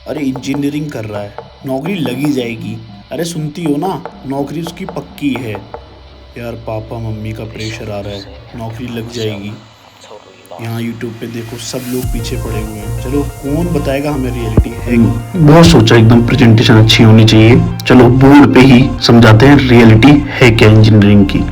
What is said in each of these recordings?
अरे इंजीनियरिंग कर रहा है, नौकरी लगी जाएगी। अरे सुनती हो ना, नौकरी उसकी पक्की है। यार पापा मम्मी का प्रेशर आ रहा है, नौकरी लग जाएगी। यहाँ यूट्यूब पे देखो सब लोग पीछे पड़े हुए हैं। चलो कौन बताएगा हमें रियलिटी है। बहुत सोचा, एकदम प्रेजेंटेशन अच्छी होनी चाहिए। चलो बोर्ड पे ही समझाते हैं रियलिटी है क्या इंजीनियरिंग की।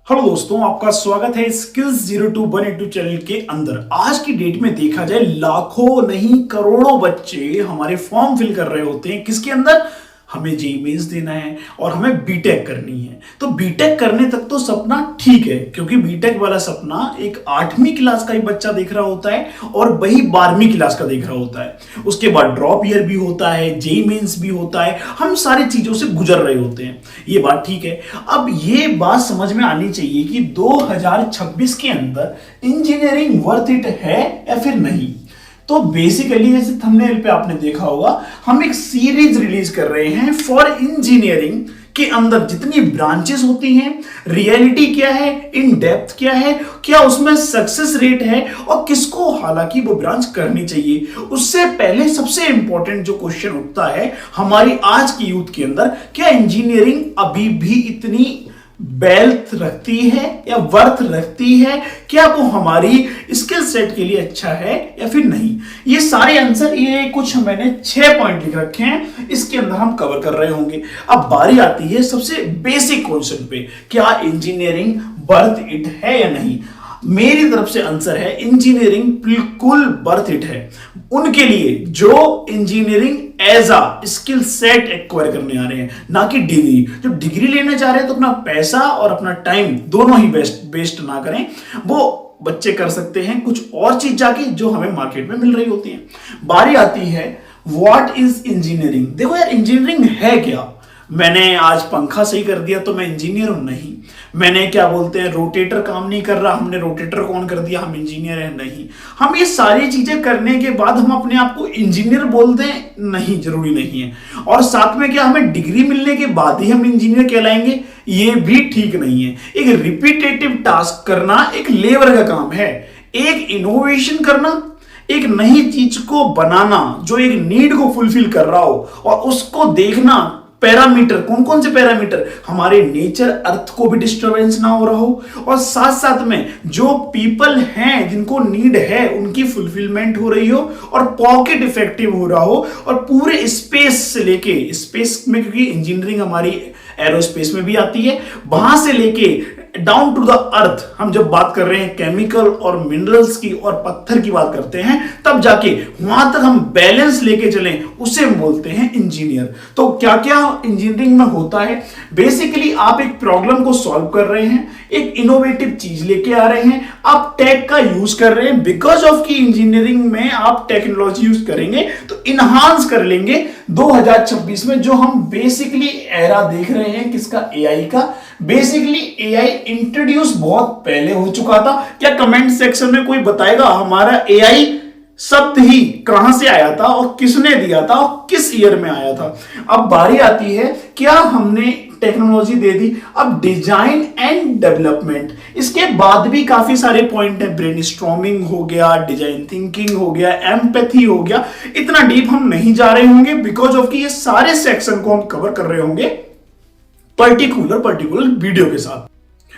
हेलो दोस्तों, आपका स्वागत है स्किल्स 02 चैनल के अंदर। आज की डेट में देखा जाए लाखों नहीं करोड़ों बच्चे हमारे फॉर्म फिल कर रहे होते हैं। किसके अंदर? हमें जेईई मेंस देना है और हमें बीटेक करनी है। तो बीटेक करने तक तो सपना ठीक है, क्योंकि बीटेक वाला सपना एक 8वीं क्लास का ही बच्चा देख रहा होता है और वही 12वीं क्लास का देख रहा होता है। उसके बाद ड्रॉप ईयर भी होता है, जेईई मेंस भी होता है, हम सारी चीजों से गुजर रहे होते हैं। ये बात ठीक है। अब ये बात समझ में आनी चाहिए कि 2026 के अंदर इंजीनियरिंग वर्थ इट है या फिर नहीं। तो बेसिकली जैसे थंबनेल पे आपने देखा होगा, हम एक सीरीज रिलीज कर रहे हैं फॉर इंजीनियरिंग के अंदर जितनी ब्रांचेस होती हैं, रियलिटी क्या है, इन डेप्थ क्या है, क्या उसमें सक्सेस रेट है और किसको हालांकि वो ब्रांच करनी चाहिए। उससे पहले सबसे इंपॉर्टेंट जो क्वेश्चन उठता है हमारी आज की यूथ के अंदर, क्या इंजीनियरिंग अभी भी इतनी वेल्थ रखती है या वर्थ रखती है, क्या वो हमारी स्किल सेट के लिए अच्छा है या फिर नहीं। ये सारे आंसर, ये कुछ मैंने 6 पॉइंट लिख रखे हैं, इसके अंदर हम कवर कर रहे होंगे। अब बारी आती है सबसे बेसिक क्वेश्चन पे, क्या इंजीनियरिंग वर्थ इट है या नहीं। मेरी तरफ से आंसर है इंजीनियरिंग बिल्कुल वर्थ इट है उनके लिए जो engineering as a skill set acquire करने आ रहे हैं, ना कि डिग्री। जो डिग्री लेने जा रहे हैं तो अपना पैसा और अपना टाइम दोनों ही वेस्ट ना करें। वो बच्चे कर सकते हैं कुछ और चीज जाके जो हमें मार्केट में मिल रही होती है। बारी आती है व्हाट इज इंजीनियरिंग। देखो यार, इंजीनियरिंग है क्या। मैंने आज पंखा सही कर दिया तो मैं इंजीनियर हूं? नहीं। मैंने क्या बोलते हैं, रोटेटर काम नहीं कर रहा, हमने रोटेटर को ऑन कर दिया, हम इंजीनियर हैं? नहीं। हम ये सारी चीजें करने के बाद हम अपने आप को इंजीनियर बोल दें? नहीं, जरूरी नहीं है। और साथ में क्या हमें डिग्री मिलने के बाद ही हम इंजीनियर कहलाएंगे? ये भी ठीक नहीं है। एक रिपीटेटिव टास्क करना एक लेबर का काम है। एक इनोवेशन करना, एक नई चीज को बनाना जो एक नीड को फुलफिल कर रहा हो, और उसको देखना पैरामीटर, कौन कौन से पैरामीटर, हमारे नेचर अर्थ को भी डिस्टरबेंस ना हो रहा हो, और साथ साथ में जो पीपल हैं जिनको नीड है उनकी फुलफिलमेंट हो रही हो, और पॉकेट इफेक्टिव हो रहा हो, और पूरे स्पेस से लेके, स्पेस में क्योंकि इंजीनियरिंग हमारी एरोस्पेस में भी आती है, वहां से लेके डाउन टू द अर्थ हम जब बात कर रहे हैं केमिकल और मिनरल्स की और पत्थर की बात करते हैं, तब जाके वहां तक हम बैलेंस लेके चलें, उसे हम बोलते हैं इंजीनियर। तो क्या क्या इंजीनियरिंग में होता है? बेसिकली आप एक प्रॉब्लम को सॉल्व कर रहे हैं, एक इनोवेटिव चीज लेके आ रहे हैं, आप टेक का यूज कर रहे हैं। बिकॉज ऑफ की इंजीनियरिंग में आप टेक्नोलॉजी यूज करेंगे तो इनहांस कर लेंगे 2026 में जो हम बेसिकली एरा देख रहे हैं, किसका? एआई का। बेसिकली एआई इंट्रोड्यूस बहुत पहले हो चुका था। क्या कमेंट सेक्शन में कोई बताएगा हमारा एआई शब्द ही कहां से आया था और किसने दिया था और किस ईयर में आया था? अब बारी आती है, क्या हमने टेक्नोलॉजी दे दी, अब डिजाइन एंड डेवलपमेंट। इसके बाद भी काफी सारे पॉइंट है, ब्रेनस्टॉर्मिंग हो गया, डिजाइन थिंकिंग हो गया, एम्पैथी हो गया। इतना डीप हम नहीं जा रहे होंगे बिकॉज ऑफ कि ये सारे सेक्शन को हम कवर कर रहे होंगे पर्टिकुलर वीडियो के साथ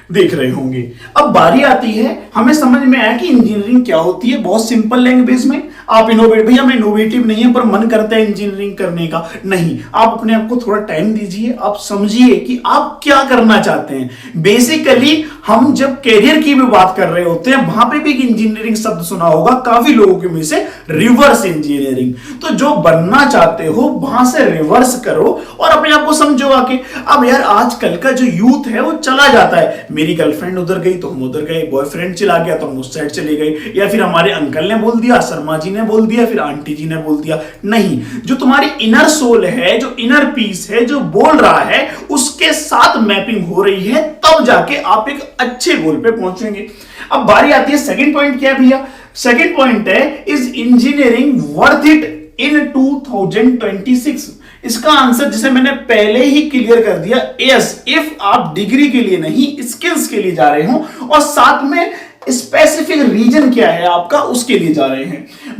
देख रहे होंगे। अब बारी आती है, हमें समझ में आया कि इंजीनियरिंग क्या होती है बहुत सिंपल लैंग्वेज में। आप इनोवेटिव, भैया मैं इनोवेटिव नहीं है पर मन करता है इंजीनियरिंग करने का। नहीं, आप अपने आप को थोड़ा टाइम दीजिए, आप समझिए कि आप क्या करना चाहते हैं। बेसिकली हम जब कैरियर की भी बात कर रहे होते हैं, वहां पे भी इंजीनियरिंग शब्द सुना होगा काफी लोगों के मुंह से, रिवर्स इंजीनियरिंग। तो जो बनना चाहते हो वहां से रिवर्स करो और अपने आप को समझो आके। अब यार आजकल का जो यूथ है वो चला जाता है, मेरी गर्लफ्रेंड उधर गई तो हम उधर गए, बॉयफ्रेंड चला गया तो हम उस साइड चले गए, या फिर हमारे अंकल ने बोल दिया, शर्मा जी ने बोल दिया, फिर आंटी जी ने बोल दिया। नहीं, जो तुम्हारी इनर सोल है, जो इनर पीस है, जो बोल रहा है, उसके साथ मैपिंग हो रही है, तब जाके आप एक अच्छे गोल पे पहुंचेंगे। अब बारी आती है सेकंड पॉइंट, क्या भैया? सेकंड पॉइंट है, is engineering worth it in 2026? इसका आंसर जिसे मैंने पहले ही क्लियर कर दिया, यस, इफ आप डिग्री के लिए नहीं स्किल्स के लिए जा रहे हो और साथ में स्पेसिफिक रीजन क्या है आपका, उसके लिए जा रहे हैं।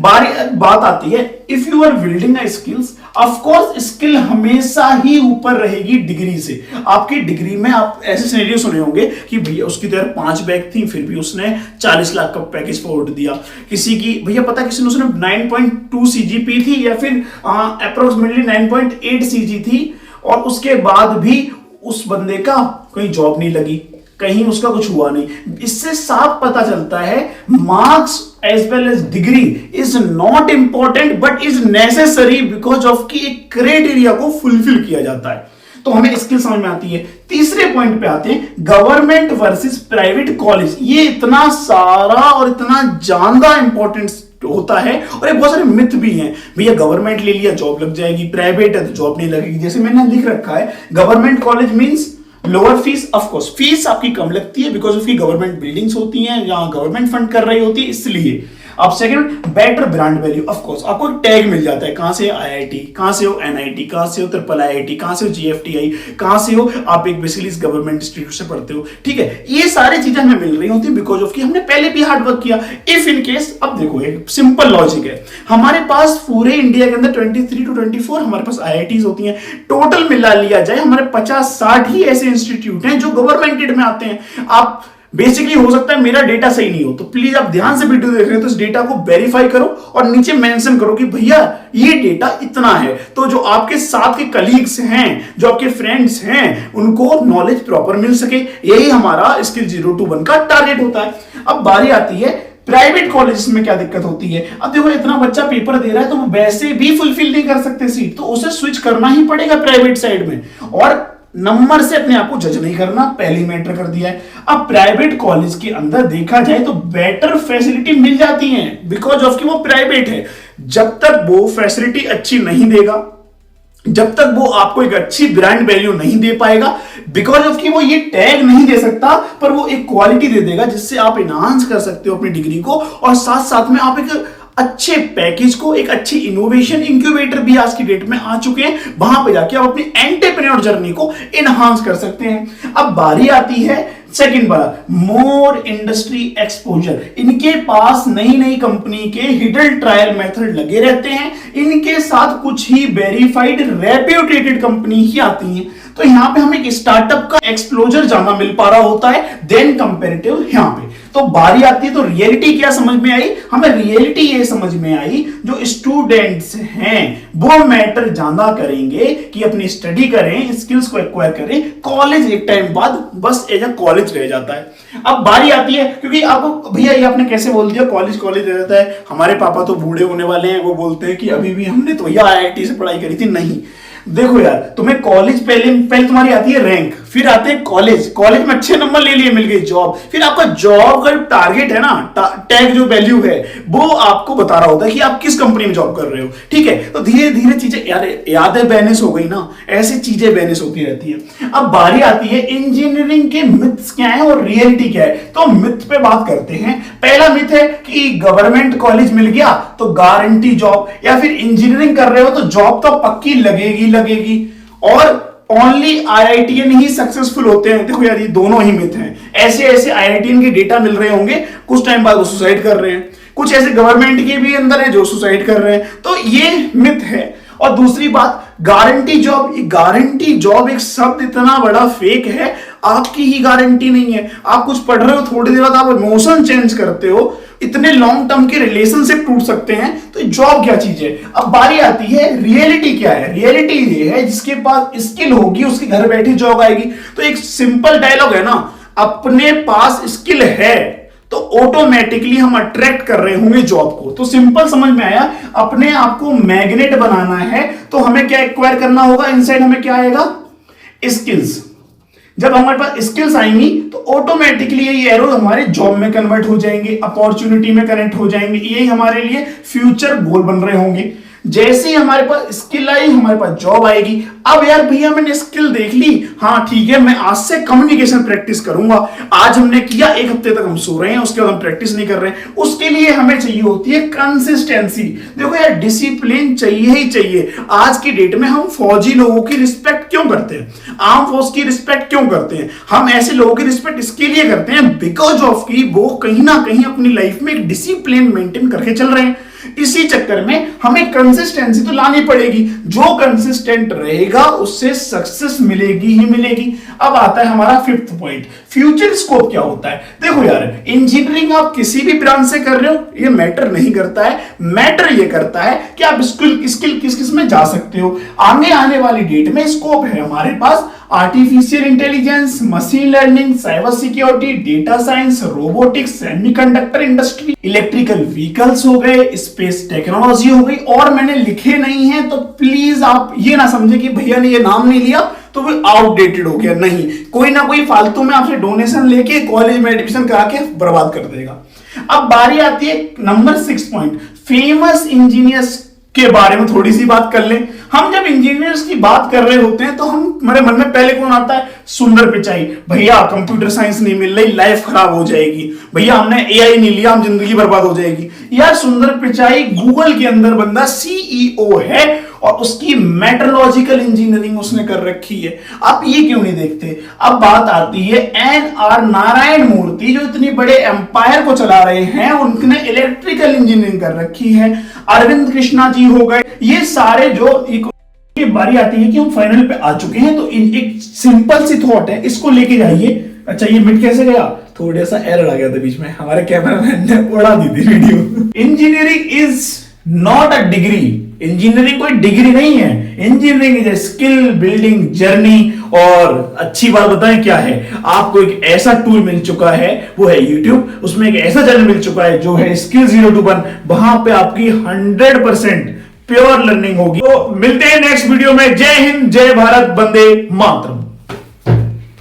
बात आती है if you are building a skills, of course skill हमेशा ही ऊपर रहेगी डिग्री से। आपकी डिग्री में आप ऐसे सिनेरियो सुने होंगे कि भैया उसकी तो यार 5 बैग थी फिर भी उसने 40 लाख का पैकेज फॉरवर्ड दिया। किसी की भैया पता किसी ने उसने 9.2 सीजीपी थी या फिर अप्रोक्सीमेटली 9.8 सीजी थी, और उसके बाद भी उस बंदे का कोई जॉब नहीं लगी, कहीं उसका कुछ हुआ नहीं। इससे साफ पता चलता है marks as well as degree is not important but is necessary because of की एक क्राइटेरिया को फुलफिल किया जाता है। तो हमें स्किल समझ में आती है। तीसरे पॉइंट पे आते हैं, गवर्नमेंट वर्सेस प्राइवेट कॉलेज। ये इतना सारा और इतना ज्यादा इंपॉर्टेंस होता है और ये बहुत सारे मिथ भी हैं। भैया गवर्नमेंट ले लिया जॉब लग जाएगी, प्राइवेट है तो जॉब नहीं लगेगी। जैसे मैंने लिख रखा है government college means lower fees, of course fees आपकी कम लगती है बिकॉज उसकी गवर्नमेंट बिल्डिंग्स होती हैं जहां गवर्नमेंट फंड कर रही होती है, इसलिए। अब second, better brand value. Of course आपको टैग मिल जाता है, कहां से आईआईटी, कहां से हो एनआईटी, कहां से हो ट्रिपल आईआईटी, कहां से हो जीएफटीआई, कहां से हो आप एक बेसिकली गवर्नमेंट इंस्टीट्यूट से पढ़ते हो, ठीक है। ये सारी चीजें हमें मिल रही होती है बिकॉज ऑफ कि हमने पहले भी हार्ड वर्क किया। इफ इन केस, अब देखो एक सिंपल लॉजिक है, हमारे पास पूरे इंडिया के अंदर 23 to 24 हमारे पास आईआईटीज होती हैं। टोटल मिला लिया जाए हमारे 50-60 ही ऐसे इंस्टीट्यूट हैं जो गवर्नमेंटेड में आते हैं। आप बेसिकली हो सकता है मेरा डेटा सही नहीं हो, तो प्लीज आप ध्यान से वीडियो देख रहे हो तो इस डेटा को वेरीफाई करो और नीचे मेंशन करो कि भैया ये डेटा इतना है, तो जो आपके साथ के कलीग्स हैं, जो आपके फ्रेंड्स हैं, उनको नॉलेज प्रॉपर मिल सके। यही हमारा स्किल 021 का टारगेट होता है। अब बारी आती है प्राइवेट कॉलेज में क्या दिक्कत होती है। अब देखो इतना बच्चा पेपर दे रहा है तो वो वैसे भी फुलफिल नहीं कर सकते सीट, तो उसे स्विच करना ही पड़ेगा प्राइवेट साइड में, और नंबर से अपने आप को जज नहीं करना, पहली मैटर कर दिया है। अब प्राइवेट कॉलेज के अंदर देखा जाए तो बेटर फैसिलिटी मिल जाती है बिकॉज ऑफ कि वो प्राइवेट है। जब तक वो फैसिलिटी अच्छी नहीं देगा, जब तक वो आपको एक अच्छी ब्रांड वैल्यू नहीं दे पाएगा, बिकॉज ऑफ कि वो ये टैग नहीं दे सकता, पर वो एक क्वालिटी दे देगा जिससे आप इनहांस कर सकते हो अपनी डिग्री को, और साथ साथ में आप एक अच्छे पैकेज को, एक अच्छी इनोवेशन इंक्यूबेटर भी आज की डेट में आ चुके हैं, वहां पे जाके आप अपनी एंटरप्रेन्योर जर्नी को इनहांस कर सकते हैं। अब बारी आती है सेकंड बार, मोर इंडस्ट्री एक्सपोजर। इनके पास नई नई कंपनी के हिडन ट्रायल मेथड लगे रहते हैं, इनके साथ कुछ ही वेरीफाइड रेप्यूटेटेड कंपनी ही आती हैं, तो यहां पे हमें एक स्टार्टअप का एक्सप्लोजर ज्यादा मिल पा रहा होता है देन कंपेरेटिव यहां पे। तो बारी आती है, तो रियलिटी क्या समझ में आई हमें? रियलिटी ये समझ में आई जो स्टूडेंट्स हैं वो मैटर ज्यादा करेंगे कि अपनी स्टडी करें, स्किल्स को एक्वायर करें। कॉलेज एक टाइम बाद बस एज अ कॉलेज रह जाता है। अब बारी आती है, क्योंकि आपको भैया ये आपने कैसे बोल दिया कॉलेज कॉलेज रह जाता है, हमारे पापा तो बूढ़े होने वाले हैं, वो बोलते हैं कि अभी भी हमने तो भैया आईआईटी से पढ़ाई करी थी। नहीं, देखो यार, तुम्हें कॉलेज पहले तुम्हारी आती है रैंक, फिर आते हैं कॉलेज में अच्छे नंबर ले लिए, मिल गई जॉब, फिर आपका जॉब का टारगेट है ना, टैग जो वैल्यू है वो आपको बता रहा होता है कि आप किस कंपनी में जॉब कर रहे हो, ठीक है। तो धीरे धीरे चीजें यादें बैलेंस हो गई ना, ऐसी चीजें बैलेंस होती रहती है। अब बारी आती है इंजीनियरिंग के मिथ्स क्या है और रियलिटी क्या है। तो मिथ पे बात करते हैं। पहला मिथ है कि गवर्नमेंट कॉलेज मिल गया तो गारंटी जॉब, या फिर इंजीनियरिंग कर रहे हो तो जॉब तो पक्की लगेगी, और ओनली आईआईटीएन ही सक्सेसफुल होते हैं। देखो यार, ये दोनों ही मिथ हैं। ऐसे ऐसे आईआईटीएन के डेटा मिल रहे होंगे, कुछ टाइम बाद वो सुसाइड कर रहे हैं, कुछ ऐसे गवर्नमेंट के भी अंदर है जो सुसाइड कर रहे हैं, तो ये मिथ है। और दूसरी बात, गारंटी जॉब एक शब्द इतना बड़ा फेक है, आपकी ही गारंटी नहीं है। आप कुछ पढ़ रहे हो, थोड़ी देर बाद आप इमोशन चेंज करते हो, इतने लॉन्ग टर्म के रिलेशनशिप टूट सकते हैं, तो जॉब क्या चीज है। अब बारी आती है रियलिटी क्या है। रियलिटी ये है जिसके पास स्किल होगी उसके घर बैठे जॉब आएगी। तो एक सिंपल डायलॉग है ना, अपने पास स्किल है तो ऑटोमेटिकली हम अट्रैक्ट कर रहे होंगे जॉब को। तो सिंपल समझ में आया, अपने आप को मैग्नेट बनाना है तो हमें क्या एक्वायर करना होगा, इनसाइड हमें क्या आएगा, स्किल्स। जब हमारे पास स्किल्स आएंगी तो ऑटोमेटिकली ये एरो हमारे जॉब में कन्वर्ट हो जाएंगे, अपॉर्चुनिटी में कनेक्ट हो जाएंगे, यही हमारे लिए फ्यूचर गोल बन रहे होंगे। जैसे ही हमारे पास स्किल आई हमारे पास जॉब आएगी। अब यार भैया मैंने स्किल देख ली, हाँ ठीक है, मैं आज से कम्युनिकेशन प्रैक्टिस करूंगा। आज हमने किया, एक हफ्ते तक हम सो रहे हैं, उसके बाद हम प्रैक्टिस नहीं कर रहे हैं। उसके लिए हमें चाहिए होती है कंसिस्टेंसी। देखो यार डिसिप्लिन चाहिए ही चाहिए। आज की डेट में हम फौजी लोगों की रिस्पेक्ट क्यों करते हैं, आर्म फोर्स की रिस्पेक्ट क्यों करते हैं? हम ऐसे लोगों की रिस्पेक्ट इसके लिए करते हैं बिकॉज ऑफ की वो कहीं ना कहीं अपनी लाइफ में एक डिसिप्लिन मेंटेन करके चल रहे हैं। इसी चक्कर में हमें कंसिस्टेंसी तो लानी पड़ेगी। जो कंसिस्टेंट रहेगा उससे सक्सेस मिलेगी ही मिलेगी। अब आता है हमारा फिफ्थ पॉइंट, फ्यूचर स्कोप क्या होता है। देखो यार इंजीनियरिंग आप किसी भी ब्रांच से कर रहे हो ये मैटर नहीं करता है, मैटर ये करता है कि आप स्किल किस किस में जा सकते हो। आने वाली डेट में स्कोप है हमारे पास artificial intelligence, machine learning, cyber security, data science, robotics, semiconductor industry, electrical vehicles हो गए, स्पेस टेक्नोलॉजी हो गई। और मैंने लिखे नहीं है तो प्लीज आप ये ना समझे कि भैया ने ये नाम नहीं लिया तो वो आउटडेटेड हो गया। नहीं, कोई ना कोई फालतू में आपसे डोनेशन लेके कॉलेज में एडमिशन करा के बर्बाद कर देगा। अब बारी आती है नंबर 6 पॉइंट, फेमस इंजीनियर्स के बारे में थोड़ी सी बात कर लें। हम जब इंजीनियर्स की बात कर रहे होते हैं तो हमारे मन में पहले कौन आता है? सुंदर पिचाई। भैया कंप्यूटर साइंस नहीं मिल रही, लाइफ खराब हो जाएगी। भैया हमने एआई नहीं लिया, हम जिंदगी बर्बाद हो जाएगी। यार सुंदर पिचाई गूगल के अंदर बंदा सीईओ है और उसकी मेट्रोलॉजिकल इंजीनियरिंग उसने कर रखी है। आप ये क्यों नहीं देखते? अब बात आती है एन.आर. नारायण मूर्ति जो इतनी बड़े एम्पायर को चला रहे हैं, उनने इलेक्ट्रिकल इंजीनियरिंग कर रखी है। अरविंद कृष्णा जी हो गए, ये सारे जो की बारी आती है कि हम फाइनल पे आ चुके हैं तो एक सिंपल सी थॉट है, इसको लेके जाइए। अच्छा ये मिट कैसे गया? थोड़ा सा एरर आ गया था बीच में, हमारे कैमरामैन ने उड़ा दी थी video. Engineering is not a degree, engineering कोई डिग्री नहीं है। Engineering is a skill building journey. और अच्छी बात बताएं क्या है, आपको एक ऐसा टूल मिल चुका है, वो है यूट्यूब। उसमें एक ऐसा चैनल मिल चुका है जो है Skills021। वहां पे आपकी 100% प्योर लर्निंग होगी। तो मिलते हैं नेक्स्ट वीडियो में। जय हिंद, जय भारत, वंदे मातरम।